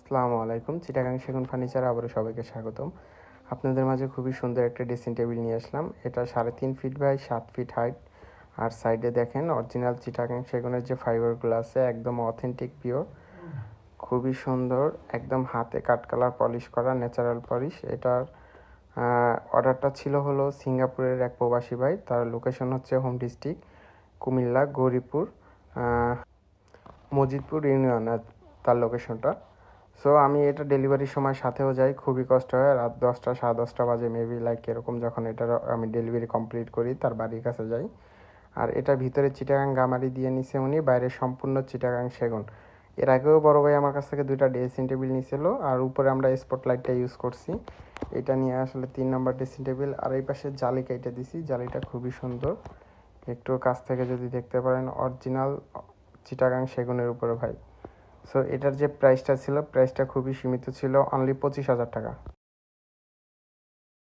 আসসালামু আলাইকুম। চিটাগাং সেগুন ফার্নিচার আবারও সবাইকে স্বাগতম। আপনাদের মাঝে খুবই সুন্দর একটা ড্রেসিং টেবিল নিয়ে আসলাম। এটা 3.5 ফিট বাই 7 ফিট হাইট। আর সাইডে দেখেন অরিজিনাল চিটাগাং সেগুনের যে ফাইবারগুলো আছে একদম অথেন্টিক পিওর, খুবই সুন্দর, একদম হাতে কাট কালার পলিশ করা ন্যাচারাল পলিশ। এটার অর্ডারটা ছিল হলো সিঙ্গাপুরের এক প্রবাসী ভাই। তার লোকেশন হচ্ছে home district Comilla Gouripur Majidpur union তার লোকেশনটা। সো আমি এটা ডেলিভারির সময় সাথেও যাই, খুবই কষ্ট হয়। রাত 10টা 10:30 বাজে মেবি, লাইক এরকম, যখন এটার আমি ডেলিভারি কমপ্লিট করি তার বাড়ির কাছে যাই। আর এটা ভিতরে চিটাগাং গামারি দিয়ে নিছে উনি, বাইরে সম্পূর্ণ চিটাগাং সেগুন। এর আগেও বড় ভাই আমার কাছ থেকে 2টা ড্রেসিং টেবিল নিয়েছিল, আর উপরে আমরা স্পটলাইটটা ইউজ করছি। এটা নিয়ে আসলে 3 নম্বর ড্রেসিং টেবিল। আর এই পাশে জালি কেটে দিছি, জালিটা খুবই সুন্দর, একটু কাছ থেকে যদি দেখতে পারেন অরিজিনাল চিটাগাং সেগুনের উপরে ভাই। সো এটার যে প্রাইসটা ছিল, প্রাইসটা খুবই সীমিত ছিল, অনলি 25,000 টাকা।